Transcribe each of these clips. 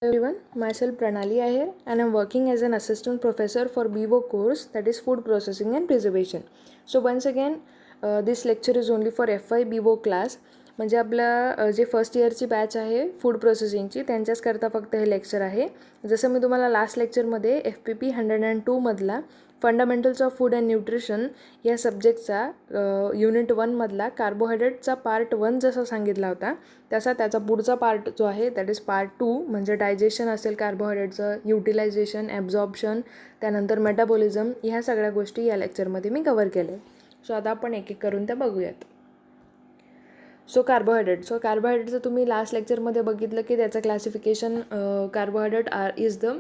Everyone, myself Pranali I here and I'm working as an assistant professor for BVO course, that is food processing and preservation. So once again this lecture is only for FY BVO class. म्हणजे आपल्या जे first इयरची batch आहे food प्रोसेसिंगची त्यांच्याचकरता फक्त हे lecture आहे. जसं मी तुम्हाला last लेक्चरमध्ये FPP 102 मधला fundamentals of food and nutrition या सब्जेक्टचा युनिट 1 मधला कार्बोहायड्रेटचा पार्ट 1 जसा सांगितला होता तसा त्याचा पुढचा पार्ट जो आहे दॅट इज पार्ट 2 म्हणजे डायजेशन असेल कार्बोहायड्रेटचं, युटिलायझेशन, ॲब्झॉर्प्शन, त्यानंतर मेटाबॉलिझम, ह्या सगळ्या गोष्टी या लेक्चरमध्ये मी कवर केले. सो आता आपण एक एक करून त्या बघूयात. सो कार्बोहायड्रेटचं तुम्ही लास्ट लेक्चरमध्ये बघितलं की त्याचं classification carbohydrate is the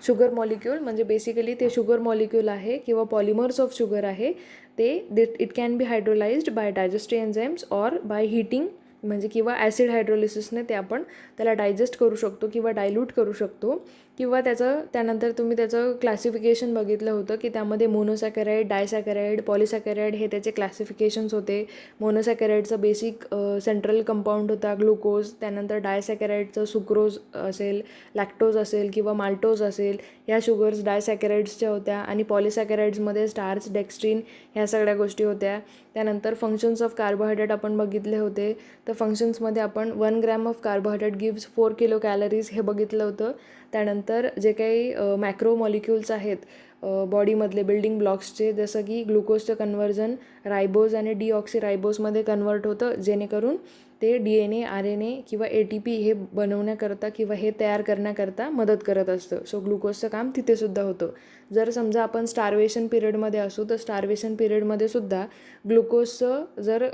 sugar molecule, म्हणजे बेसिकली ते शुगर मॉलिक्यूल आहे किंवा पॉलिमर्स ऑफ शुगर आहे ते it can be hydrolysed by digestive enzymes or by heating, म्हणजे किंवा ॲसिड हायड्रोलिसिसने ते आपण त्याला डायजेस्ट करू शकतो किंवा डायल्यूट करू शकतो. किंवा त्यानंतर तुम्ही त्याचं क्लासिफिकेशन बघितलं होतं की त्यामध्ये मोनोसॅकराईड, डायसॅकराईड, पॉलिसॅकराईड हे त्याचे क्लासिफिकेशन्स होते. मोनोसॅकराईडचं बेसिक सेंट्रल कंपाऊंड होता ग्लुकोज, त्यानंतर डायसॅकराईडचं सुक्रोज असेल, लॅक्टोज असेल किंवा माल्टोज असेल, ह्या शुगर्स डायसॅकराईड्सच्या होत्या. आणि पॉलिसॅकराईड्समध्ये स्टार्च, डेक्स्ट्रीन ह्या सगळ्या गोष्टी होत्या. त्यानंतर फंक्शन्स ऑफ कार्बोहायड्रेट आपण बघितले होते. तर फंक्शन्समध्ये आपण 1 gram of carbohydrate gives 4 kilo calories हे बघितलं होतं. त्यानंतर जे काही मॅक्रो मॉलिक्युल्स आहेत बॉडीमधले बिल्डिंग ब्लॉक्सचे, जसं की ग्लुकोजचं कन्व्हर्जन रायबोज आणि डीऑक्सिरायबोजमध्ये कन्वर्ट होतं, जेणेकरून ते DNA, RNA किंवा ATP हे बनवण्याकरता किंवा हे तयार करण्याकरता मदत करत असतं. सो ग्लुकोजचं काम तिथेसुद्धा होतं. जर समजा आपण स्टार्वेशन पिरियडमध्ये असू तर स्टार्वेशन पिरियडमध्ये सुद्धा ग्लुकोजचं जर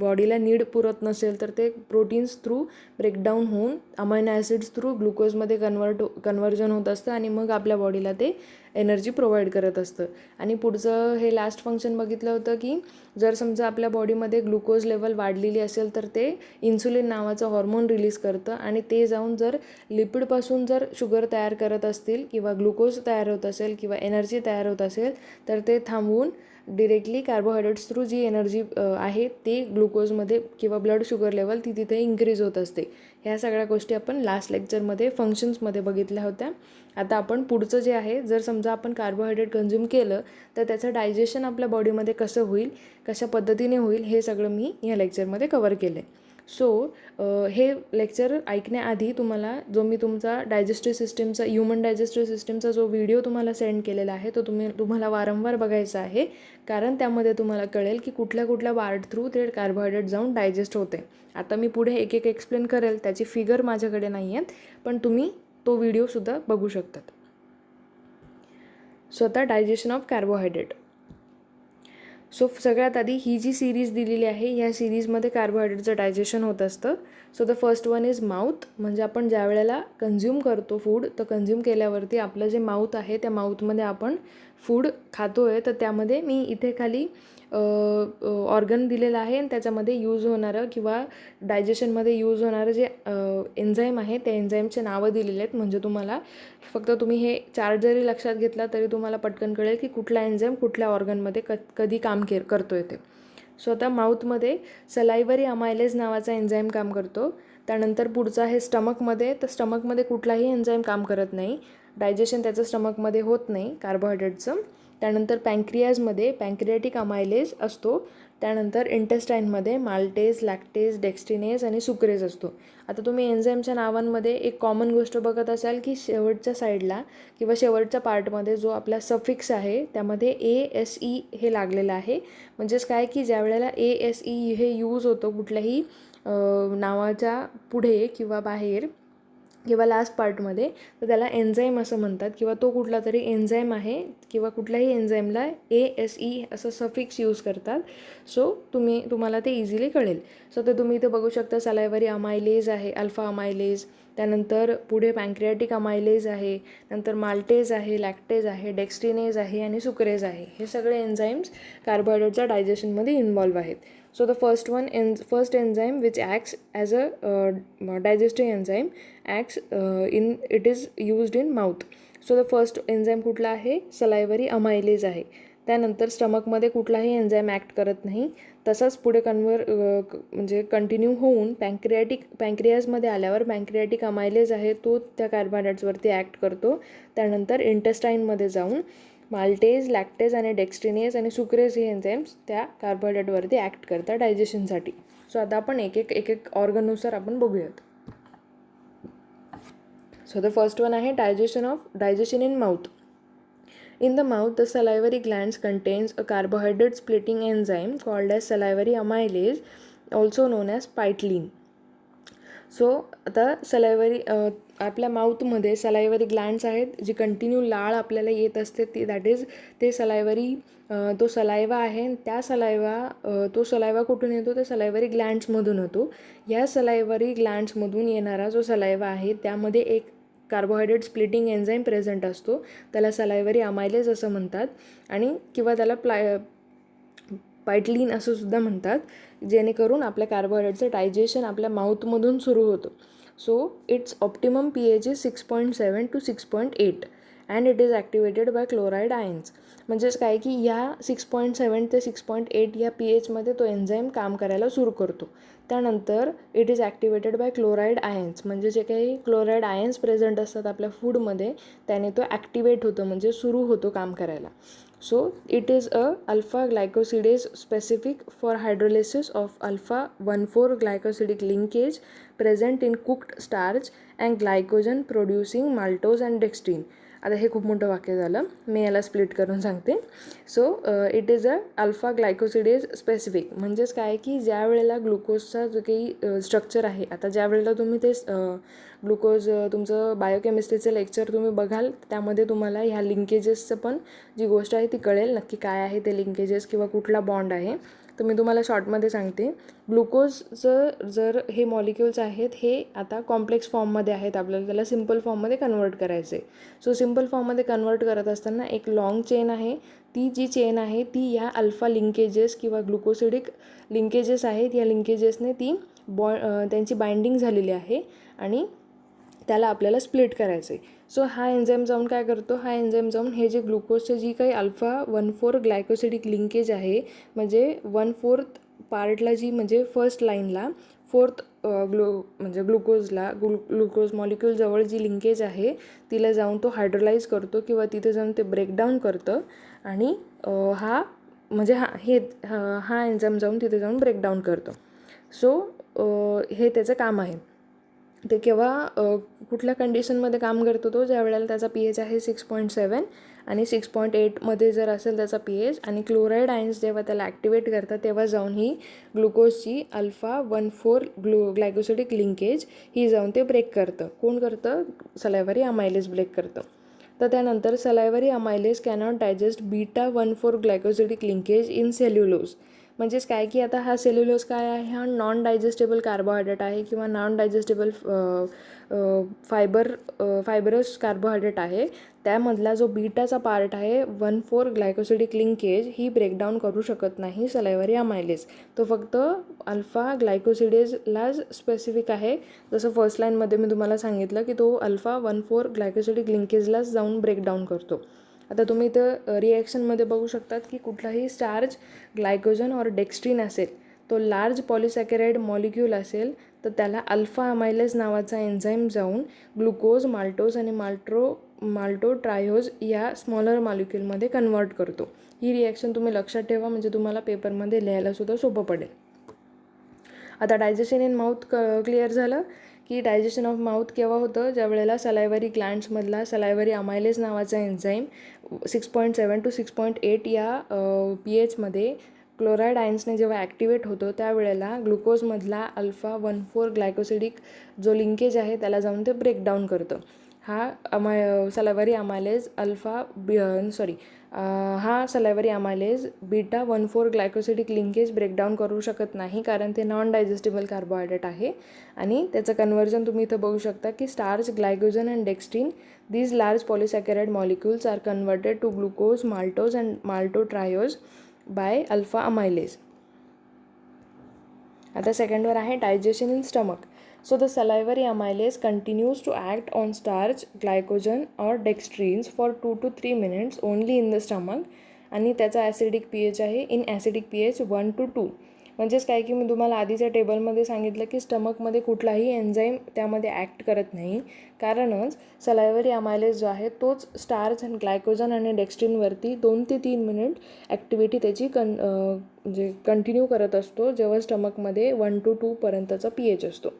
बॉडीला नीड पुरत नसेल तर ते प्रोटीन्स थ्रू ब्रेकडाऊन होऊन अमायनो ॲसिड्स थ्रू ग्लुकोजमध्ये कन्वर्जन होत असतं आणि मग आपल्या बॉडीला ते एनर्जी प्रोव्हाइड करत असतं. आणि पुढचं हे लास्ट फंक्शन बघितलं होतं की जर समजा आपल्या बॉडीमध्ये ग्लुकोज लेवल वाढलेली असेल तर ते इन्सुलिन नावाचं हॉर्मोन रिलीज करतं आणि ते जाऊन जर लिपिडपासून जर शुगर तयार करत असतील किंवा ग्लुकोज तयार होत असेल किंवा एनर्जी तयार होत असेल तर ते थांबवून डिरेक्टली कार्बोहायड्रेट्स थ्रू जी एनर्जी आहे ते ग्लुकोजमध्ये किंवा ब्लड शुगर लेवल ती तिथे इन्क्रीज होत असते. ह्या सगळ्या गोष्टी आपण लास्ट लेक्चरमध्ये फंक्शन्समध्ये बघितल्या होत्या. आता आपण पुढचं जे आहे, जर समजा आपण कार्बोहायड्रेट कन्झ्युम केलं तर त्याचं डायजेशन आपल्या बॉडीमध्ये कसं होईल, कशा पद्धतीने होईल, हे सगळं मी या लेक्चरमध्ये कवर केलं आहे. सो हे लेक्चर ऐकण्याआधी तुम्हाला जो मी तुमचा डायजेस्टिव्ह सिस्टीमचा ह्युमन डायजेस्टिव्ह सिस्टीमचा जो व्हिडिओ तुम्हाला सेंड केलेला आहे तो तुम्हाला वारंवार बघायचा आहे, कारण त्यामध्ये तुम्हाला कळेल की कुठल्या कुठल्या पार्ट थ्रू ते कार्बोहायड्रेट जाऊन डायजेस्ट होते. आता मी पुढे एक एक एक्सप्लेन करेल, त्याची फिगर माझ्याकडे नाही आहेत, पण तुम्ही तो व्हिडिओसुद्धा बघू शकतात. स्वतः डायजेशन ऑफ कार्बोहायड्रेट. सो सगळ्यात आधी ही जी सिरीज दिलेली आहे ह्या सिरीजमध्ये कार्बोहायड्रेटचं डायजेशन होत असतं. So the first one is mouth, म्हणजे आपण ज्या वेळेला कन्झ्युम करतो फूड, तर कन्झ्युम केल्यावरती आपलं जे माउथ आहे त्या माउथमध्ये आपण फूड खातो आहे, तर त्यामध्ये मी इथे खाली ऑर्गन दिलेलं आहे आणि त्याच्यामध्ये यूज होणारं किंवा डायजेशनमध्ये यूज होणारं जे एन्झाईम आहे त्या एन्झाईमचे नावं दिलेले आहेत. म्हणजे तुम्हाला फक्त तुम्ही हे चार्ट जरी लक्षात घेतला तरी तुम्हाला पटकन कळेल की कुठला एन्झाईम कुठल्या ऑर्गनमध्ये कधी काम करतो आहे ते. सो आता माउथमध्ये सलायव्हरी अमायलेज नावाचा एन्झाईम काम करतो. त्यानंतर पुढचं आहे स्टमकमध्ये, तर स्टमकमध्ये कुठलाही एन्झाईम काम करत नाही, डायजेशन त्याचं स्टमकमध्ये होत नाही कार्बोहायड्रेटचं. त्यानंतर पँक्रियाजमध्ये पँक्रियाटिक अमायलेज असतो. त्यानंतर इंटेस्टाईनमध्ये माल्टेज, लॅक्टेज, डेक्स्ट्रिनेज आणि सुक्रेज असतो. आता तुम्ही एन्झाईमच्या नावांमध्ये एक कॉमन गोष्ट बघत असाल की शेवटच्या साईडला किंवा शेवटच्या पार्टमध्ये जो आपला सफिक्स आहे त्यामध्ये ASE हे लागलेलं आहे. म्हणजेच काय की ज्या वेळेला ASE हे यूज होतो कुठल्याही नावाच्या पुढे किंवा बाहेर किंवा लास्ट पार्टमध्ये, तर त्याला एन्झाईम असं म्हणतात किंवा तो कुठला तरी एन्झाईम आहे किंवा कुठल्याही एन्झाईमला ASE असं सफिक्स यूज करतात. सो तुम्हाला ते इझिली कळेल. सो तर तुम्ही इथे बघू शकता सलायव्हरी अमायलेज आहे, अल्फा अमायलेज, त्यानंतर पुढे पँक्रियाटिक अमायलेज आहे, नंतर माल्टेज आहे, लॅक्टेज आहे, डेक्स्ट्रिनेज आहे आणि सुक्रेज आहे. हे सगळे एन्झाईम्स कार्बोहायड्रेटच्या डायजेशनमध्ये इन्व्हॉल्व आहेत. So the first enzyme which acts as a digestive enzyme acts it is used in mouth. So the first enzyme कुठला आहे, सलायव्हरी अमायलेज आहे. त्यानंतर स्टमकमध्ये कुठलाही एन्झाईम ॲक्ट करत नाही. तसाच पुढे म्हणजे कंटिन्यू होऊन पँक्रियाजमध्ये आल्यावर पँक्रियाटिक अमायलेज आहे तो त्या कार्बोहायड्रेट्सवरती ॲक्ट करतो. त्यानंतर इंटेस्टाईनमध्ये जाऊन माल्टेज, लॅक्टेज आणि डेक्स्ट्रिनेज आणि सुक्रेज हे एन्झाईम्स त्या कार्बोहायड्रेटवरती ॲक्ट करतात डायजेशनसाठी. सो आता आपण एक एक ऑर्गननुसार आपण बघूयात. सो द फर्स्ट वन आहे digestion in mouth. In the mouth, the salivary glands contains a carbohydrate splitting enzyme called as salivary amylase, also known as ptyalin. So आता आपल्या माउथमध्ये सलायवरी ग्लँड्स आहेत जी कंटिन्यू लाळ आपल्याला येत असते ती दॅट इज ते सलायवरी तो सलायवा आहे. तो सलायवा कुठून येतो? त्या सलायवरी ग्लँड्समधून येतो. या सलायवरी ग्लँड्समधून येणारा जो सलायवा आहे त्यामध्ये एक कार्बोहायड्रेट स्प्लिटिंग एन्झाईम प्रेझेंट असतो. त्याला सलायवरी अमायलेज असं म्हणतात आणि किंवा त्याला पायटलीन असं सुद्धा म्हणतात, जेणेकरून आपल्या कार्बोहायड्रेटचं डायजेशन आपल्या माउथमधून सुरू होतं. So it's optimum pH is 6.7 to 6.8 and it is activated by chloride ions. म्हणजेच काय की या 6.7 ते 6.8 या pHमध्ये तो एन्झाईम काम करायला सुरू करतो. त्यानंतर it is activated by chloride ions, म्हणजे जे काही क्लोराईड आयन्स प्रेझेंट असतात आपल्या फूडमध्ये त्याने तो ॲक्टिवेट होतो, म्हणजे सुरू होतो काम करायला. So it is a alpha glycosidase specific for hydrolysis of alpha 1,4 glycosidic linkage present in cooked starch and glycogen producing maltose and dextrin. आता हे खूप मोठं वाक्य झालं, मी याला स्प्लिट करून सांगते. So it is a alpha glycosidase specific, म्हणजेच काय की ज्या वेळेला ग्लुकोजचा जो काही स्ट्रक्चर आहे, आता ज्या वेळेला तुम्ही ते ग्लुकोज तुमचं बायोकेमिस्ट्रीचं लेक्चर तुम्ही बघाल त्यामध्ये तुम्हाला ह्या लिंकेजेसचं पण जी गोष्ट आहे ती कळेल नक्की काय आहे ते लिंकेजेस किंवा कुठला बॉन्ड आहे. तर मी तुम्हाला शॉर्टमध्ये सांगते. ग्लुकोजचं जर हे मॉलिक्युल्स आहेत हे आता कॉम्प्लेक्स फॉर्ममध्ये आहेत, आपल्याला त्याला सिम्पल फॉर्ममध्ये कन्वर्ट करायचं आहे. सो सिम्पल फॉर्ममध्ये कन्वर्ट करत असताना एक लाँग चेन आहे, ती जी चेन आहे ती ह्या अल्फा लिंकेजेस किंवा ग्लुकोसिडिक लिंकेजेस आहेत या लिंकेजेसने ती त्यांची बाइंडिंग झालेली आहे आणि त्याला आपल्याला स्प्लिट करायचं आहे. सो हा एन्झाईम जाऊन काय करतो? हा एन्झाईम जाऊन हे जे ग्लुकोजचे जी काही अल्फा 1,4 ग्लायकोसिडिक लिंकेज आहे, म्हणजे 1/4 पार्टला जी म्हणजे फर्स्ट लाईनला फोर्थ म्हणजे ग्लुकोज मॉलिक्यूलजवळ जी लिंकेज आहे तिला जाऊन तो हायड्रोलाइज करतो किंवा तिथे जाऊन ते ब्रेकडाऊन करतं आणि हा एन्झाईम जाऊन तिथे जाऊन ब्रेकडाऊन करतो. सो हे त्याचं काम आहे. ते केव्हा कुठल्या कंडिशनमध्ये काम करतो? तो ज्या वेळेला त्याचा pH आहे 6.7 आणि 6.8मध्ये जर असेल त्याचा pH आणि क्लोराईड आयन्स जेव्हा त्याला ॲक्टिवेट करतात तेव्हा जाऊन ही ग्लुकोजची अल्फा 1,4 ग्लायकोसिडिक लिंकेज ही जाऊन ते ब्रेक करतं. कोण करतं? सलायवरी अमायलेज ब्रेक करतं. तर त्यानंतर salivary amylase cannot digest beta 1,4 glycosidic linkage in cellulose. म्हणजेच काय की आता हा सेल्युलोज काय आहे? हा नॉन डायजेस्टेबल कार्बोहायड्रेट आहे किंवा नॉन डायजेस्टेबल फायबरस कार्बोहायड्रेट आहे. त्यामधला जो बीटाचा पार्ट आहे 1,4 ग्लायकोसिडिक लिंकेज ही ब्रेकडाऊन करू शकत नाही सलायवरी अमायलेज. तो फक्त अल्फा ग्लायकोसिडेजलाच स्पेसिफिक आहे. जसं फर्स्ट लाईनमध्ये मी तुम्हाला सांगितलं की तो अल्फा 1,4 ग्लायकोसिडिक लिंकेजलाच जाऊन ब्रेकडाऊन करतो. आता तुम्ही इथं रिॲक्शनमध्ये बघू शकतात की कुठलाही स्टार्च, ग्लायकोजन और डेक्स्ट्रीन असेल, तो लार्ज पॉलिसॅकराइड मॉलिक्यूल असेल तर त्याला अल्फा अमायलेज नावाचा एन्झाईम जाऊन ग्लुकोज, माल्टोज आणि माल्टोट्रायोज या स्मॉलर मॉलिक्यूलमध्ये कन्वर्ट करतो. ही रिॲक्शन तुम्ही लक्षात ठेवा, म्हणजे तुम्हाला पेपरमध्ये लिहायलासुद्धा सोपं पडेल. आता डायजेशन इन माउथ क्लिअर झालं की डायजेशन ऑफ माउथ केव्हा होतं? ज्या वेळेला सलायवरी ग्लँड्समधला सलायवरी अमायलेज नावाचा एन्झाईम 6.7 to 6.8 या pHमध्ये क्लोराईड आयन्सने जेव्हा ॲक्टिवेट होतो त्यावेळेला ग्लुकोजमधला अल्फा 1,4 ग्लायकोसिडिक जो लिंकेज आहे त्याला जाऊन ते ब्रेकडाऊन करतं. Salivary amylase beta 1,4 glycosidic linkage breakdown करू शकत नाही, कारण ते नॉन डायजेस्टेबल कार्बोहायड्रेट आहे. आणि त्याचं कन्व्हर्जन तुम्ही इथं बघू शकता की starch, glycogen and dextrin these large polysaccharide molecules are converted to glucose, maltose and maltotriose by alpha amylase. आता सेकंडवर आहे digestion in stomach. So the salivary amylase continues to act on starch, glycogen or dextrins for 2 to 3 minutes only in the stomach आणि त्याचा acidic pH आहे in acidic pH 1 to 2. म्हणजेच काय की मी तुम्हाला आधीच्या टेबलमध्ये सांगितलं की स्टमकमध्ये कुठलाही एन्झाईम त्यामध्ये ॲक्ट करत नाही, कारणच सलायवरी अमायलेज जो आहे तोच स्टार्च आणि ग्लायकोजन आणि डेक्स्ट्रिनवरती 2 ते 3 मिनिट ॲक्टिव्हिटी त्याची म्हणजे कंटिन्यू करत असतो जेव्हा स्टमकमध्ये 1 to 2 पर्यंतचा pH असतो.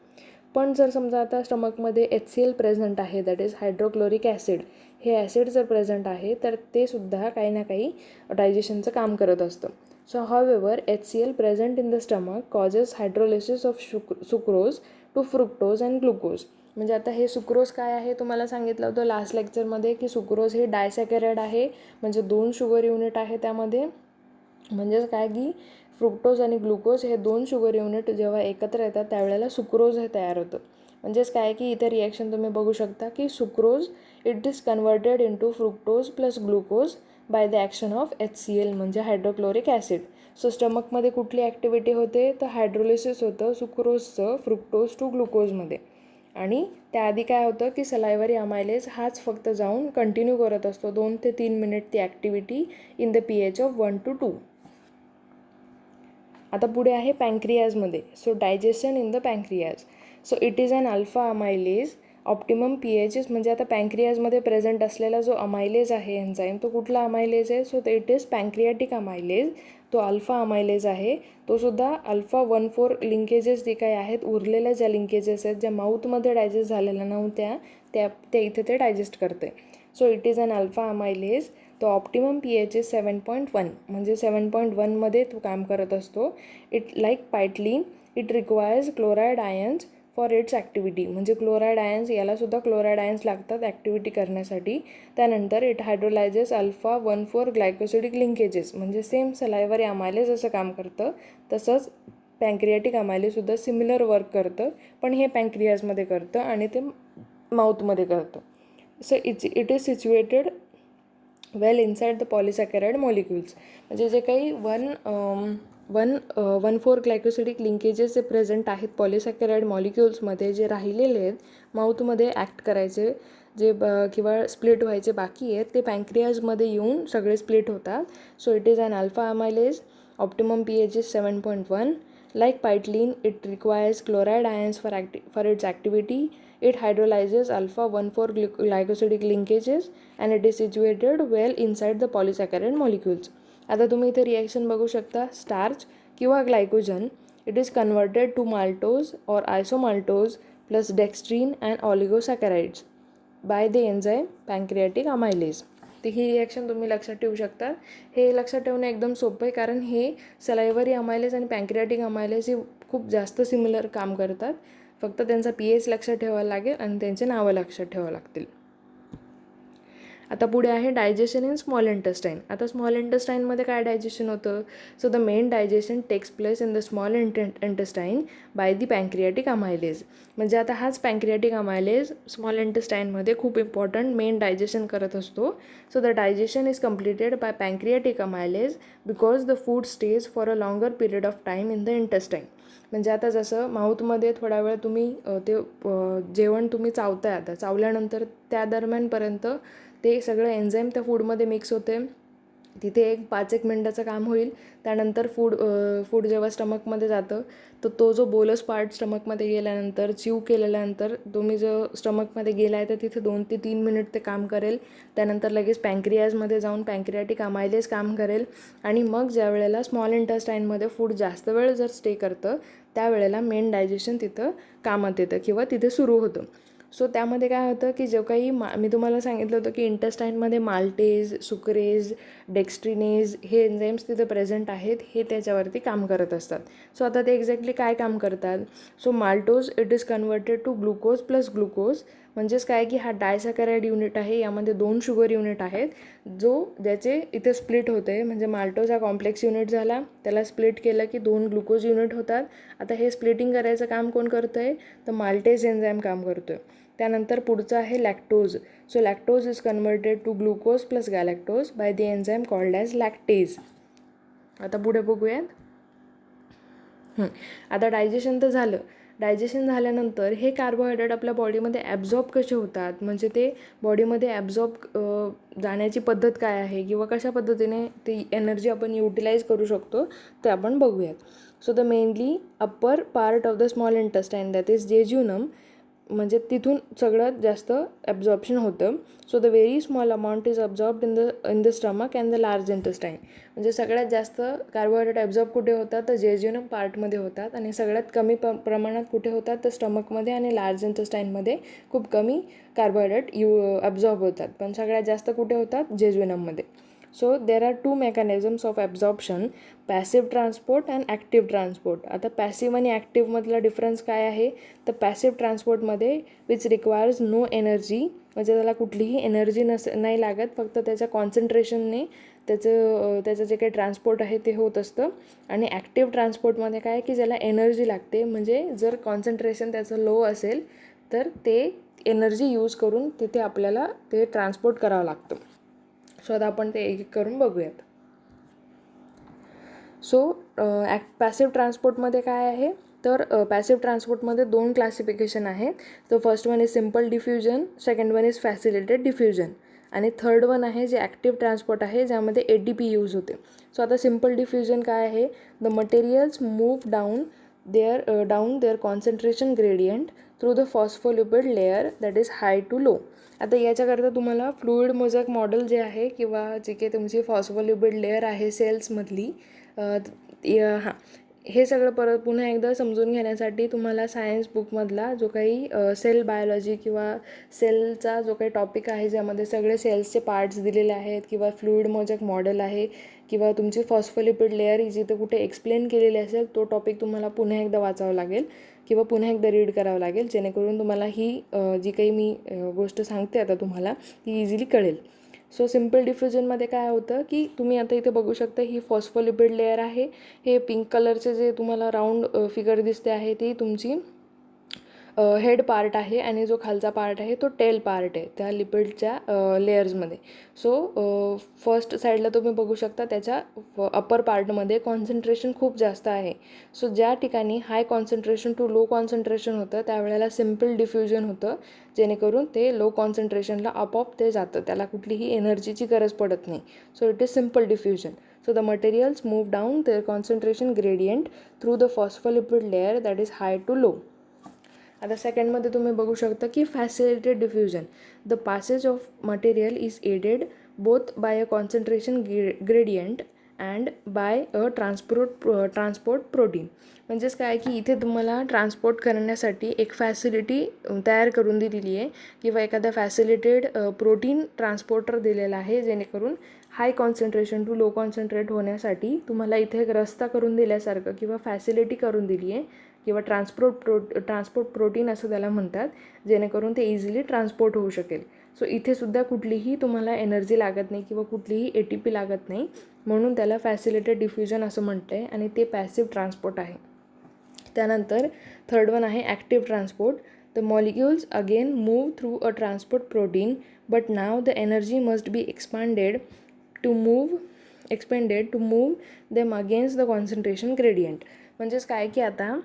पण जर समजा आता स्टमकमध्ये HCl प्रेझेंट आहे, दॅट इज हायड्रोक्लोरिक ॲसिड, हे ॲसिड जर प्रेझेंट आहे तर ते सुद्धा काही ना काही डायजेशनचं काम करत असतं. So however HCl present in the stomach causes hydrolysis of sucrose to fructose and glucose. म्हणजे आता हे सुक्रोज काय आहे तुम्हाला सांगितलं होतं लास्ट लेक्चरमध्ये की सुक्रोज हे डायसॅकॅराइड आहे, म्हणजे 2 शुगर युनिट आहे त्यामध्ये. म्हणजेच काय की फ्रुक्टोज आणि ग्लुकोज हे 2 शुगर युनिट जेव्हा एकत्र येतात त्यावेळेला सुक्रोज हे तयार होतं. म्हणजेच काय की इथे रिॲक्शन तुम्ही बघू शकता की sucrose it is converted into fructose plus glucose by the action of HCl म्हणजे हायड्रोक्लोरिक ॲसिड. सो स्टमकमध्ये कुठली ॲक्टिव्हिटी होते तर हायड्रोलिसिस होतं सुक्रोजचं फ्रुक्टोज टू ग्लुकोजमध्ये. आणि त्याआधी काय होतं की सलायवरी अमायलेज हाच फक्त जाऊन कंटिन्यू करत असतो 2 ते 3 मिनिट ती activity in the pH of 1 to 2. आता पुढे आहे पँक्रियाजमध्ये. So digestion in the pancreas. So it is an alpha amylase optimum pHs. म्हणजे आता पँक्रियाजमध्ये प्रेझेंट असलेला जो अमायलेज आहे एन्झाईम तो कुठला अमायलेज आहे, so it is pancreatic amylase. तो अल्फा अमायलेज आहे. तो सुद्धा अल्फा 1,4 लिंकेजेस जे काही आहेत, उरलेल्या ज्या लिंकेजेस आहेत ज्या माऊथमध्ये डायजेस्ट झालेल्या नव्हत्या त्या इथे ते डायजेस्ट करते. So it is an alpha amylase. तो ऑप्टिमम pH इज 7.1 म्हणजे 7.1मध्ये तो काम करत असतो. It like ptyalin it requires chloride ions for its activity. म्हणजे क्लोराईड आयन्स, यालासुद्धा क्लोराईड आयन्स लागतात ॲक्टिव्हिटी करण्यासाठी. त्यानंतर it hydrolyses alpha 1,4 glycosidic linkages. म्हणजे सेम सलायवरी अमायलेज जसं काम करतं तसंच पँक्रियाटिक अमायलेजसुद्धा सिमिलर वर्क करतं, पण हे पँक्रियाजमध्ये करतं आणि ते माऊथमध्ये करतं. So it is situated well inside the polysaccharide molecules. म्हणजे जे काही 1,4 ग्लायकोसिडिक लिंकेजेस जे प्रेझेंट आहेत पॉलिसॅकॅराइड मॉलिक्युल्समध्ये, जे राहिलेले आहेत माऊथमध्ये ॲक्ट करायचे जे किंवा स्प्लिट व्हायचे बाकी आहेत, ते पँक्रियाजमध्ये येऊन सगळे स्प्लिट होतात. So it is an alpha amylase. Optimum pH is 7.1. Like pitlene, it requires chloride ions for its activity. It hydrolyzes alpha 1,4 glycosidic linkages and it is situated well inside the polysaccharide molecules. आता तुम्ही इथे reaction बघू शकता. Starch किंवा glycogen it is converted to maltose और isomaltose plus dextrin and oligosaccharides by the enzyme pancreatic amylase. तर ही reaction तुम्ही लक्षात ठेवू शकता. हे लक्षात ठेवणं एकदम सोपं आहे, कारण हे सलायवरी अमायलेज आणि पँक्रियाटिक अमायलेज हे खूप जास्त सिमिलर काम करतात. फक्त त्यांचा pH लक्षात ठेवायला लागेल आणि त्यांचे नावं लक्षात ठेवावं लागतील. आता पुढे आहे डायजेशन इन स्मॉल इंटेस्टाईन. आता स्मॉल इंटेस्टाईनमध्ये काय डायजेशन होतं, so the main digestion takes place in the small intestine by the pancreatic amylase. म्हणजे आता हाच पँक्रियाटिक अमायलेज स्मॉल इंटेस्टाईनमध्ये खूप इम्पॉर्टंट मेन डायजेशन करत असतो. So the digestion is completed by pancreatic amylase because the food stays for a longer period of time in the intestine. म्हणजे आता जसं माऊथमध्ये थोडा वेळ तुम्ही ते जेवण तुम्ही चावताय, आता चावल्यानंतर त्या दरम्यानपर्यंत ते सगळं एन्झाईम त्या फूडमध्ये मिक्स होते. तिथे एक 5-1 मिनटाचं काम होईल. त्यानंतर फूड जेव्हा स्टमकमध्ये जातं तर तो जो बोलस पार्ट स्टमकमध्ये गेल्यानंतर च्यू केल्यानंतर तुम्ही जो स्टमकमध्ये गेला आहे तर तिथे 2 ते 3 मिनिट ते काम करेल. त्यानंतर लगेच पँक्रियाजमध्ये जाऊन पँक्रियाटिक अमायलेज काम करेल आणि मग ज्या वेळेला स्मॉल इंटेस्टाईनमध्ये फूड जास्त वेळ जर स्टे करतं त्यावेळेला मेन डायजेशन तिथं कामात येतं किंवा तिथे सुरू होतं. सो त्यामध्ये काय होतं की जो काही मी तुम्हाला सांगितलं होतं की इंटेस्टाईनमध्ये माल्टेज, सुक्रेज, डेक्स्ट्रिनेज हे एन्झाईम्स तिथे प्रेझेंट आहेत, हे त्याच्यावरती काम करत असतात. सो आता ते एक्झॅक्टली काय काम करतात, so maltose it is converted to glucose plus glucose. म्हणजेच काय की हा डायसॅकॅराइड युनिट आहे, यामध्ये 2 शुगर युनिट आहेत ज्याचे इथे स्प्लिट होते. म्हणजे माल्टोज हा कॉम्प्लेक्स युनिट झाला, त्याला स्प्लिट केलं की 2 ग्लुकोज युनिट होतात. आता हे स्प्लिटिंग करायचं काम कोण करतं आहे, तर माल्टेज एन्झाईम काम करतो आहे. त्यानंतर पुढचं आहे lactose. So lactose is converted to glucose plus galactose by the enzyme called as lactase. आता पुढे बघूयात. आता डायजेशन तर झालं. डायजेशन झाल्यानंतर हे कार्बोहायड्रेट आपल्या बॉडीमध्ये ॲब्झॉर्ब कसे होतात, म्हणजे ते बॉडीमध्ये ॲब्झॉर्ब जाण्याची पद्धत काय आहे किंवा कशा पद्धतीने ती एनर्जी आपण युटिलाइज करू शकतो ते आपण बघूयात. So the mainly upper part of the small intestine that is jejunum, म्हणजे तिथून सगळ्यात जास्त ॲब्झॉर्प्शन होतं. So the very small amount is absorbed in the stomach and the large intestine. म्हणजे सगळ्यात जास्त कार्बोहायड्रेट ॲब्झॉर्ब कुठे होतात, तर जेज्युनम पार्टमध्ये होतात, आणि सगळ्यात कमी प्रमाणात कुठे होतात, तर स्टमकमध्ये आणि लार्ज इंटेस्टाईनमध्ये खूप कमी कार्बोहायड्रेट ॲब्झॉर्ब होतात, पण सगळ्यात जास्त कुठे होतात, जेज्युनममध्ये. So there are two mechanisms of absorption, passive transport and active transport. आता पॅसिव्ह आणि ॲक्टिव्हमधला डिफरन्स काय आहे, तर पॅसिव्ह ट्रान्सपोर्टमध्ये विच रिक्वायर्स नो एनर्जी, म्हणजे त्याला कुठलीही एनर्जी नाही लागत, फक्त त्याच्या कॉन्सन्ट्रेशनने त्याचं जे काही ट्रान्सपोर्ट आहे ते होत असतं. आणि ॲक्टिव्ह ट्रान्सपोर्टमध्ये काय की ज्याला एनर्जी लागते, म्हणजे जर कॉन्सन्ट्रेशन त्याचं लो असेल तर ते एनर्जी यूज करून तिथे आपल्याला ते ट्रान्सपोर्ट करावं लागतं. सो आता आपण ते एक एक करून बघूयात. सो पॅसिव्ह ट्रान्सपोर्टमध्ये काय आहे, तर पॅसिव्ह ट्रान्सपोर्टमध्ये 2 क्लासिफिकेशन आहेत. तर first one is simple diffusion, second one is facilitated diffusion, आणि थर्ड वन आहे जे ॲक्टिव्ह ट्रान्सपोर्ट आहे, ज्यामध्ये ATP यूज होते. सो आता सिम्पल डिफ्युजन काय आहे, the materials move down their concentration gradient through the phospholipid layer that is high to low. आता याच्याकरता तुम्हाला फ्लुइड मोझॅक मॉडेल जे आहे किंवा जे काही तुमची फॉस्फोलिपिड लेअर आहे सेल्समधली, हां, हे सगळं परत पुन्हा एकदा समजून घेण्यासाठी तुम्हाला सायन्स बुकमधला जो काही सेल बायोलॉजी किंवा सेलचा जो काही टॉपिक आहे, ज्यामध्ये सगळे सेल्सचे पार्ट्स दिलेले आहेत, किंवा फ्लुइड मोझॅक मॉडेल आहे, किंवा तुमची फॉस्फोलिपिड लेअर ही जिथं कुठे एक्सप्लेन केलेली असेल तो टॉपिक तुम्हाला पुन्हा एकदा वाचावं लागेल किंवा पुन्हा एकदा रीड करावं लागेल, जेणेकरून तुम्हाला ही जी काही मी गोष्ट सांगते आता तुम्हाला ती इझिली कळेल. सो सिम्पल डिफ्युजनमध्ये काय होतं की तुम्ही आता इथे बघू शकता, ही फॉस्फोलिपिड लेअर आहे. हे पिंक कलरचे जे तुम्हाला राऊंड फिगर दिसते आहे ती तुमची हेड पार्ट आहे, आणि जो खालचा पार्ट आहे तो टेल पार्ट आहे त्या लिपिडच्या लेयर्समध्ये. सो फर्स्ट साईडला तुम्ही बघू शकता त्याच्या अप्पर पार्टमध्ये कॉन्सन्ट्रेशन खूप जास्त आहे. सो ज्या ठिकाणी हाय कॉन्सन्ट्रेशन टू लो कॉन्सन्ट्रेशन होतं त्यावेळेला सिम्पल डिफ्युजन होतं, जेणेकरून ते लो कॉन्सन्ट्रेशनला आपोआप ते जातं, त्याला कुठलीही एनर्जीची गरज पडत नाही. So it is simple diffusion. So the materials move down their concentration gradient through the phospholipid layer that is high to low. आता सेकंडमध्ये तुम्ही बघू शकता की facilitated diffusion, the passage of material is aided both by a concentration gradient and by a transport protein. म्हणजेच काय की इथे तुम्हाला ट्रान्सपोर्ट करण्यासाठी एक फॅसिलिटी तयार करून दिलेली आहे, किंवा एखादा फॅसिलिटेड प्रोटीन ट्रान्सपोर्टर दिलेला आहे, जेणेकरून हाय कॉन्सन्ट्रेशन टू लो कॉन्सन्ट्रेट होण्यासाठी तुम्हाला इथे एक रस्ता करून दिल्यासारखं किंवा फॅसिलिटी करून दिली आहे, किंवा ट्रान्सपोर्ट प्रोटीन असं त्याला म्हणतात, जेणेकरून ते इझिली ट्रान्सपोर्ट होऊ शकेल. सो इथेसुद्धा कुठलीही तुम्हाला एनर्जी लागत नाही किंवा कुठलीही ATP लागत नाही, म्हणून त्याला फॅसिलिटेड डिफ्युजन असं म्हणतं आहे, आणि ते पॅसिव्ह ट्रान्सपोर्ट आहे. त्यानंतर थर्ड वन आहे active transport. The molecules again move through a transport protein, but now the energy must be expended to move them against the concentration gradient. म्हणजेच काय की आता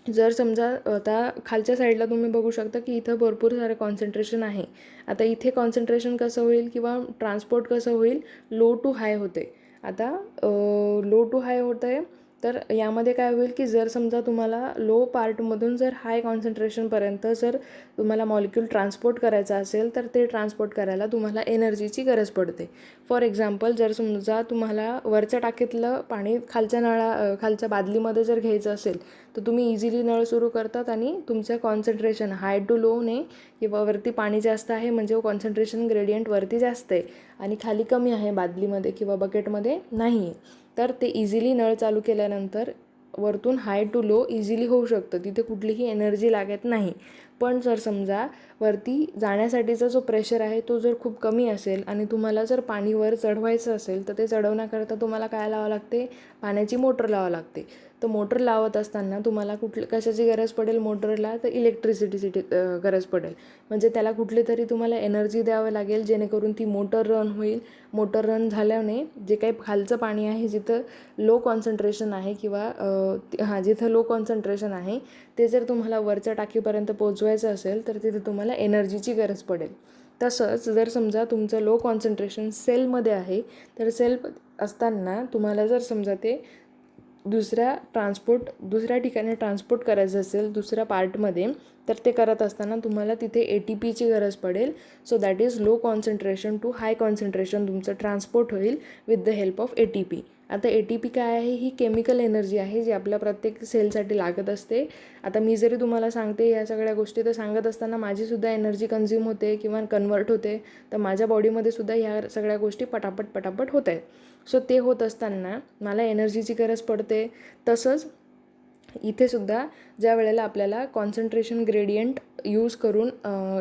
जर समजा आता खालच्या साईडला तुम्ही बघू शकता की इथं भरपूर सारं कॉन्सन्ट्रेशन आहे. आता इथे कॉन्सन्ट्रेशन कसं होईल किंवा ट्रान्सपोर्ट कसं होईल, लो टू हाय होते. आता लो टू हाय होतं आहे, तर यामध्ये काय होईल की जर समजा तुम्हाला लो पार्टमधून जर हाय कॉन्सन्ट्रेशनपर्यंत जर तुम्हाला मॉलिक्यूल ट्रान्सपोर्ट करायचा असेल, तर ते ट्रान्सपोर्ट करायला तुम्हाला एनर्जीची गरज पडते. फॉर एक्झाम्पल, जर समजा तुम्हाला वरच्या टाकीतलं पाणी खालच्या बादलीमध्ये जर घ्यायचं असेल, तर तुम्ही इझिली नळ सुरू करतात आणि तुमचं कॉन्सन्ट्रेशन हाय टू लोने, किंवा वरती पाणी जास्त आहे म्हणजे कॉन्सन्ट्रेशन ग्रेडियंट वरती जास्त आहे आणि खाली कमी आहे बादलीमध्ये किंवा बकेटमध्ये नाही आहे, तर ते इझिली नळ चालू केल्यानंतर वरतून हाय टू लो इझिली होऊ शकतं, तिथे कुठलीही एनर्जी लागत नाही. पण जर समजा वरती जाण्यासाठीचा जो प्रेशर आहे तो जर खूप कमी असेल आणि तुम्हाला जर पाणी वर चढवायचं असेल तर ते चढवण्याकरता तुम्हाला काय लावावं लागते, पाण्याची मोटर लावावं लागते. तर मोटर लावत असताना तुम्हाला कशाची गरज पडेल मोटरला, तर इलेक्ट्रिसिटीची गरज पडेल. म्हणजे त्याला कुठली तरी तुम्हाला एनर्जी द्यावं लागेल जेणेकरून ती मोटर रन होईल. मोटर रन झाल्याने जे काही खालचं पाणी आहे जिथं लो कॉन्सन्ट्रेशन आहे किंवा जिथं लो कॉन्सन्ट्रेशन आहे ते जर तुम्हाला वरच्या टाकीपर्यंत पोचवायचं असेल तर तिथे तुम्हाला एनर्जीची गरज पडेल. तसंच जर समजा तुमचं लो कॉन्सन्ट्रेशन सेलमध्ये आहे तर सेल असताना तुम्हाला जर समजा ते दुसऱ्या ठिकाणी ट्रान्सपोर्ट करायचं असेल दुसऱ्या पार्टमध्ये, तर ते करत असताना तुम्हाला तिथे ATPची गरज पडेल. So that is low concentration to high concentration तुमचं ट्रान्सपोर्ट होईल with the help of ATP. आता ATP काय आहे, ही केमिकल एनर्जी आहे जी आपल्या प्रत्येक सेलसाठी लागत असते. आता मी जरी तुम्हाला सांगते या सगळ्या गोष्टी, तर सांगत असताना माझीसुद्धा एनर्जी कन्झ्युम होते किंवा कन्वर्ट होते. तर माझ्या बॉडीमध्ये सुद्धा ह्या सगळ्या गोष्टी पटापट होत आहेत. सो ते होत असताना मला एनर्जीची गरज पडते. तसंच इथेसुद्धा ज्या वेळेला आपल्याला कॉन्सन्ट्रेशन ग्रेडियंट यूज करून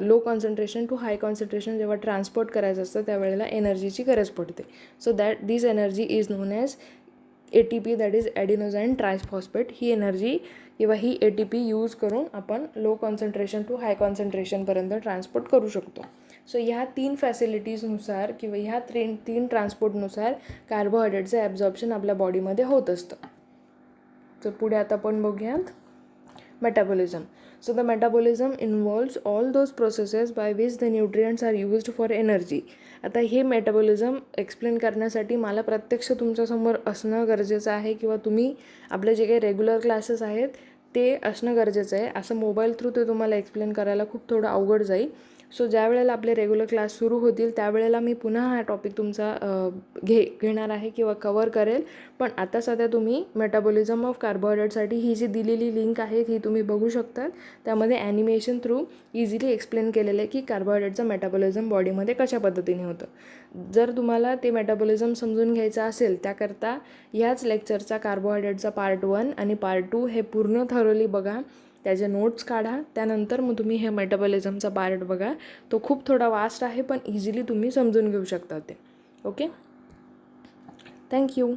low concentration to high concentration जेव्हा ट्रान्सपोर्ट करायचं असतं त्यावेळेला एनर्जीची गरज पडते. So this energy is known as ATP, that is adenosine triphosphate. ही एनर्जी किंवा ही ATP यूज करून आपण लो कॉन्सन्ट्रेशन टू हाय कॉन्सन्ट्रेशनपर्यंत ट्रान्सपोर्ट करू शकतो. सो ह्या 3 फॅसिलिटीजनुसार किंवा ह्या 3 ट्रान्सपोर्टनुसार कार्बोहायड्रेटचं ॲब्झॉर्प्शन आपल्या बॉडीमध्ये होत असतं. तर पुढे आता आपण बघूयात metabolism. So the metabolism involves all those processes by which the nutrients are used for energy. आता हे मेटाबॉलिझम एक्सप्लेन करण्यासाठी मला प्रत्यक्ष तुमच्यासमोर असणं गरजेचं आहे किंवा तुम्ही आपले जे काही रेग्युलर क्लासेस आहेत ते असणं गरजेचं आहे. असं मोबाईल थ्रू ते तुम्हाला एक्सप्लेन करायला खूप थोडं अवघड जाईल. सो ज्या वेळेला आपले रेग्युलर क्लास सुरू होतील त्यावेळेला मी पुन्हा हा टॉपिक तुमचा घेणार आहे किंवा कवर करेल. पण आता सध्या तुम्ही मेटाबॉलिझम ऑफ कार्बोहायड्रेटसाठी ही जी दिलेली लिंक आहे ही तुम्ही बघू शकता. त्यामध्ये ॲनिमेशन थ्रू इझिली एक्सप्लेन केलेलं आहे की कार्बोहायड्रेटचं मेटाबॉलिझम बॉडीमध्ये कशा पद्धतीने होतं. जर तुम्हाला ते मेटाबॉलिझम समजून घ्यायचं असेल त्याकरता ह्याच लेक्चरचा कार्बोहायड्रेटचा पार्ट 1 आणि पार्ट 2 हे पूर्ण थरोली बघा, त्याचे नोट्स काढा. त्यानंतर मग तुम्ही हे मेटाबॉलिझमचा पार्ट बघा. तो खूप थोडा वास्ट आहे पण इझिली तुम्ही समजून घेऊ शकता ते. Okay, thank you.